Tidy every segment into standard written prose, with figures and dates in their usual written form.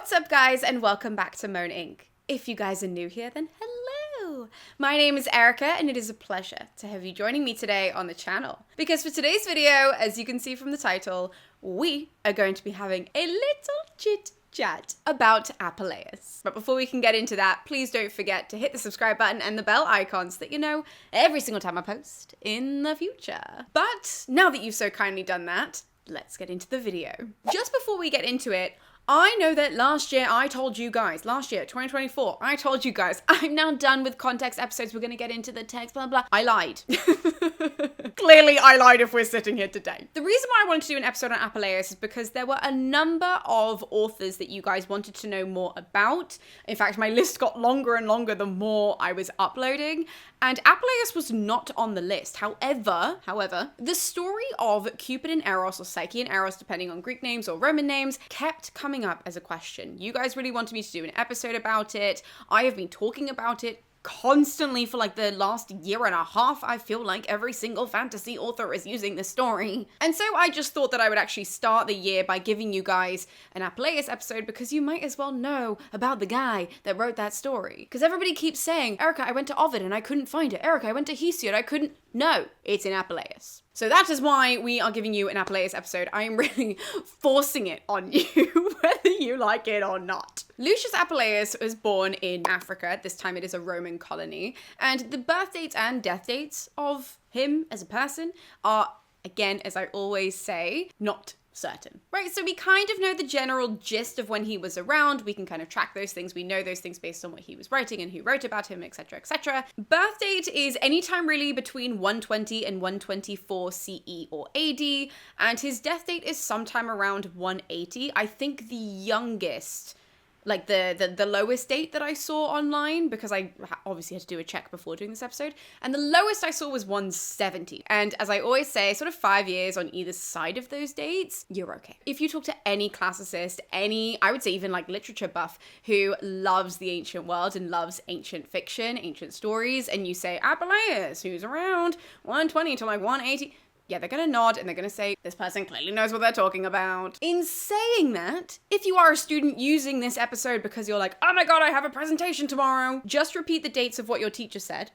What's up, guys, and welcome back to MoAn Inc. If you guys are new here, then hello! My name is Erica, and it is a pleasure to have you joining me today on the channel. Because for today's video, as you can see from the title, we are going to be having a little chit-chat about APULEIUS. But before we can get into that, please don't forget to hit the subscribe button and the bell icon so that you know every single time I post in the future. But now that you've so kindly done that, let's get into the video. Just before we get into it, I know that last year, 2024, I told you guys, I'm now done with context episodes. We're going to get into the text, blah, blah. I lied. Clearly, I lied if we're sitting here today. The reason why I wanted to do an episode on APULEIUS is because there were a number of authors that you guys wanted to know more about. In fact, my list got longer and longer the more I was uploading. And APULEIUS was not on the list. However, the story of Cupid and Eros, or Psyche and Eros, depending on Greek names or Roman names, kept coming up as a question. You guys really wanted me to do an episode about it. I have been talking about it constantly for like the last year and a half. I feel like every single fantasy author is using this story. And so I just thought that I would actually start the year by giving you guys an APULEIUS episode, because you might as well know about the guy that wrote that story. Because everybody keeps saying, Erica, I went to Ovid and I couldn't find it. Erica, I went to Hesiod, I couldn't. No, it's in APULEIUS. So that is why we are giving you an APULEIUS episode. I am really forcing it on you, whether you like it or not. Lucius Apuleius was born in Africa. At this time, it is a Roman colony. And the birth dates and death dates of him as a person are, again, as I always say, not certain, right? So we kind of know the general gist of when he was around. We can kind of track those things. We know those things based on what he was writing and who wrote about him, etc., etc. Birth date is anytime really between 120 and 124 CE or AD, and his death date is sometime around 180. I think the youngest, like the lowest date that I saw online, because I obviously had to do a check before doing this episode, and the lowest I saw was 170. And as I always say, sort of 5 years on either side of those dates, you're okay. If you talk to any classicist, I would say even like literature buff who loves the ancient world and loves ancient fiction, ancient stories, and you say, Apuleius, who's around 120 to like 180, yeah, they're gonna nod and they're gonna say, this person clearly knows what they're talking about. In saying that, if you are a student using this episode because you're like, oh my god, I have a presentation tomorrow, just repeat the dates of what your teacher said,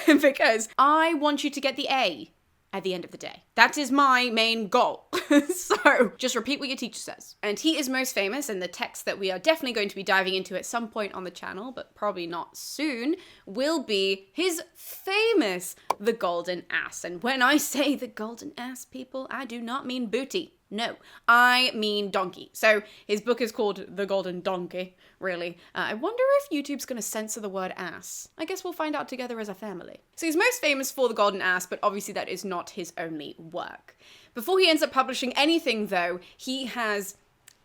because I want you to get the A at the end of the day. That is my main goal. So just repeat what your teacher says. And he is most famous, and the text that we are definitely going to be diving into at some point on the channel, but probably not soon, will be his famous The Golden Ass. And when I say the Golden Ass, people, I do not mean booty. No, I mean donkey. So his book is called The Golden Donkey, really. I wonder if YouTube's going to censor the word ass. I guess we'll find out together as a family. So he's most famous for The Golden Ass, but obviously that is not his only work. Before he ends up publishing anything, though, he has,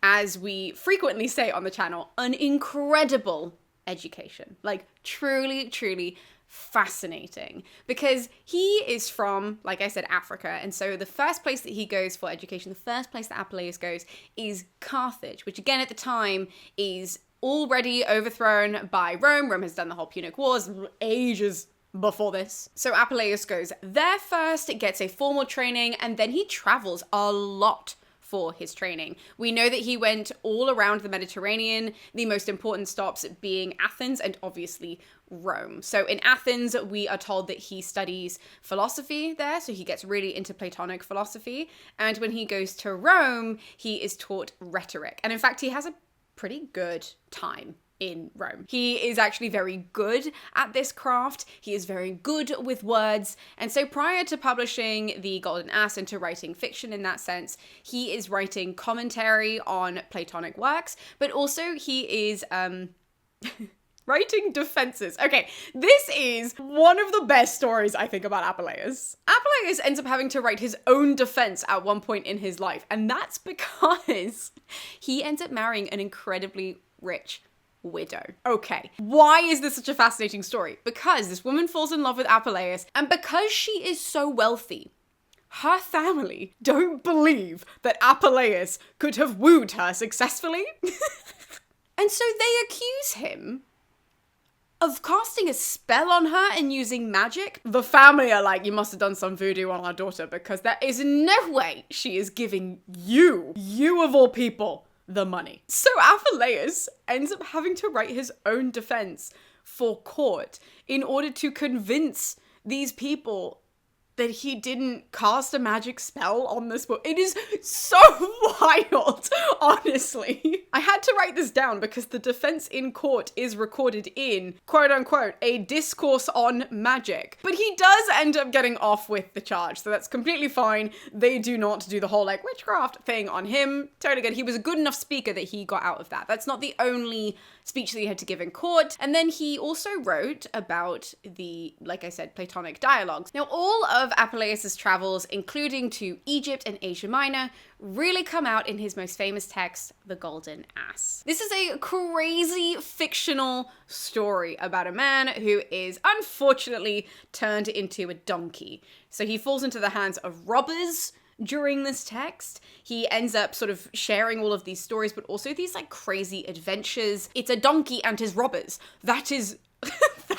as we frequently say on the channel, an incredible education. Like, truly, truly fascinating, because he is from, like I said, Africa, and so the first place that he goes for education, the first place that Apuleius goes, is Carthage, which again at the time is already overthrown by Rome. Rome has done the whole Punic Wars ages before this. So Apuleius goes there first, gets a formal training, and then he travels a lot for his training. We know that he went all around the Mediterranean, the most important stops being Athens and obviously Rome. So in Athens, we are told that he studies philosophy there, so he gets really into Platonic philosophy. And when he goes to Rome, he is taught rhetoric. And in fact, he has a pretty good time in Rome. He is actually very good at this craft. He is very good with words. And so prior to publishing The Golden Ass and to writing fiction in that sense, he is writing commentary on Platonic works, but also he is writing defenses. Okay, this is one of the best stories I think about Apuleius. Apuleius ends up having to write his own defense at one point in his life, and that's because he ends up marrying an incredibly rich widow. Okay, why is this such a fascinating story? Because this woman falls in love with Apuleius, and because she is so wealthy, her family don't believe that Apuleius could have wooed her successfully. And so they accuse him of casting a spell on her and using magic. The family are like, you must have done some voodoo on our daughter, because there is no way she is giving you of all people, the money. So Apuleius ends up having to write his own defense for court in order to convince these people that he didn't cast a magic spell on this book. It is so wild, honestly. I had to write this down because the defense in court is recorded in, quote unquote, a discourse on magic. But he does end up getting off with the charge, so that's completely fine. They do not do the whole like witchcraft thing on him. Totally good. He was a good enough speaker that he got out of that. That's not the only speech that he had to give in court. And then he also wrote about the, like I said, Platonic dialogues. Now, all of Apuleius' travels, including to Egypt and Asia Minor, really come out in his most famous text, The Golden Ass. This is a crazy fictional story about a man who is unfortunately turned into a donkey. So he falls into the hands of robbers during this text. He ends up sort of sharing all of these stories, but also these like crazy adventures. It's a donkey and his robbers. That is,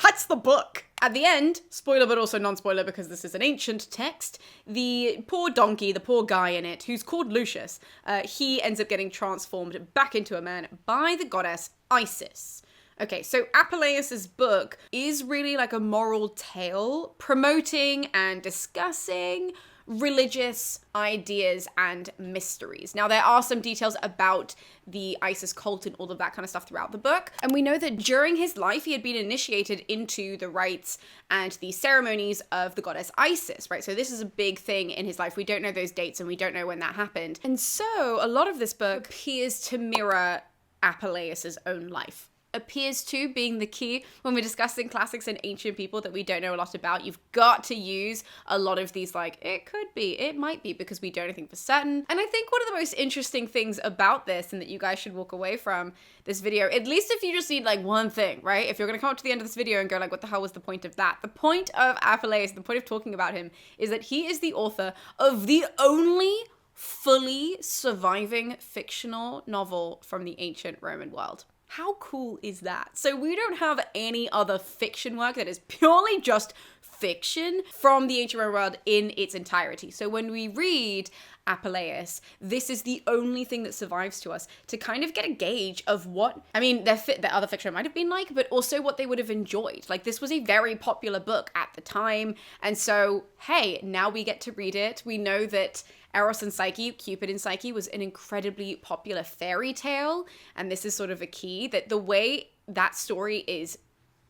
that's the book. At the end, spoiler but also non-spoiler because this is an ancient text, the poor donkey, the poor guy in it, who's called Lucius, he ends up getting transformed back into a man by the goddess Isis. Okay, so Apuleius' book is really like a moral tale promoting and discussing religious ideas and mysteries. Now, there are some details about the Isis cult and all of that kind of stuff throughout the book. And we know that during his life, he had been initiated into the rites and the ceremonies of the goddess Isis, right? So this is a big thing in his life. We don't know those dates and we don't know when that happened. And so a lot of this book appears to mirror Apuleius' own life. Appears to being the key when we're discussing classics and ancient people that we don't know a lot about. You've got to use a lot of these like, it could be, it might be, because we don't know anything for certain. And I think one of the most interesting things about this, and that you guys should walk away from this video, at least if you just need like one thing, right? If you're gonna come up to the end of this video and go like, what the hell was the point of that? The point of Apuleius, the point of talking about him, is that he is the author of the only fully surviving fictional novel from the ancient Roman world. How cool is that? So we don't have any other fiction work that is purely just fiction from the ancient Roman world in its entirety. So when we read Apuleius, this is the only thing that survives to us to kind of get a gauge of what, I mean, their other fiction might have been like, but also what they would have enjoyed. Like, this was a very popular book at the time. And so, hey, now we get to read it. We know that Eros and Psyche, Cupid and Psyche, was an incredibly popular fairy tale. And this is sort of a key, that the way that story is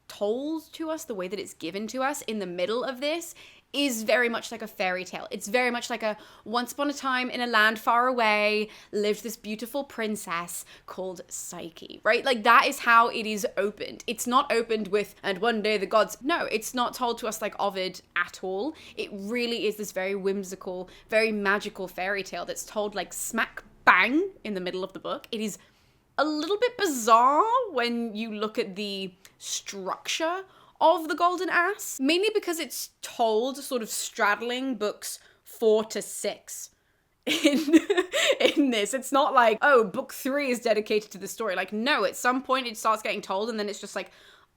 told to us, the way that it's given to us in the middle of this, is very much like a fairy tale. It's very much like a once upon a time in a land far away lived this beautiful princess called Psyche, right? Like, that is how it is opened. It's not opened with, and one day the gods. No, it's not told to us like Ovid at all. It really is this very whimsical, very magical fairy tale that's told like smack bang in the middle of the book. It is a little bit bizarre when you look at the structure of The Golden Ass, mainly because it's told sort of straddling books 4 to 6 in this. It's not like, oh, book 3 is dedicated to the story. Like, no, at some point it starts getting told and then it's just like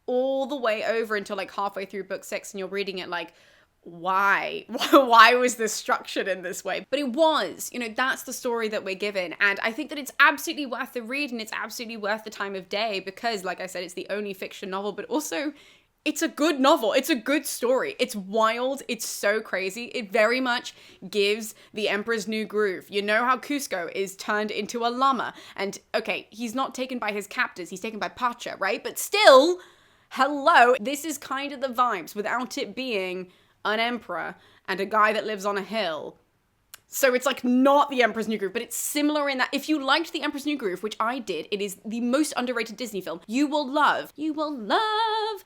all the way over until like halfway through book 6 and you're reading it like, why was this structured in this way? But it was, you know, that's the story that we're given. And I think that it's absolutely worth the read and it's absolutely worth the time of day because, like I said, it's the only fiction novel, but also it's a good novel. It's a good story. It's wild. It's so crazy. It very much gives The Emperor's New Groove. You know how Cusco is turned into a llama. And okay, he's not taken by his captors. He's taken by Pacha, right? But still, hello. This is kind of the vibes without it being an emperor and a guy that lives on a hill. So it's like not The Emperor's New Groove, but it's similar in that if you liked The Emperor's New Groove, which I did, it is the most underrated Disney film, you will love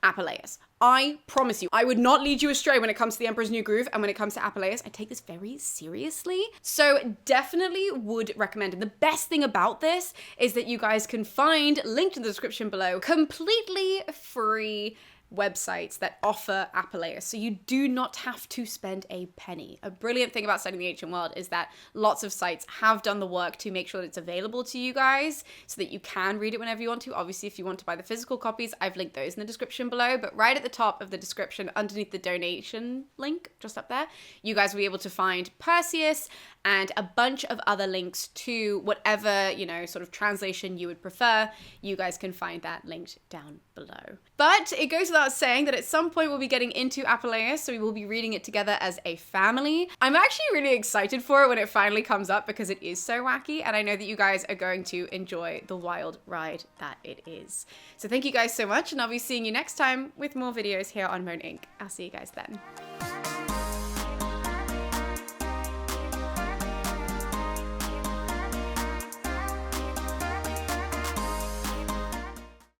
Apuleius. I promise you, I would not lead you astray when it comes to The Emperor's New Groove, and when it comes to Apuleius, I take this very seriously. So definitely would recommend. And the best thing about this is that you guys can find, linked in the description below, completely free websites that offer APULEIUS, so you do not have to spend a penny. A brilliant thing about studying the ancient world is that lots of sites have done the work to make sure that it's available to you guys so that you can read it whenever you want to. Obviously, if you want to buy the physical copies, I've linked those in the description below, but right at the top of the description, underneath the donation link, just up there, you guys will be able to find Perseus and a bunch of other links to whatever, you know, sort of translation you would prefer. You guys can find that linked down below. But it goes without saying that at some point we'll be getting into APULEIUS, so we will be reading it together as a family. I'm actually really excited for it when it finally comes up because it is so wacky, and I know that you guys are going to enjoy the wild ride that it is. So thank you guys so much, and I'll be seeing you next time with more videos here on MoAn Inc. I'll see you guys then.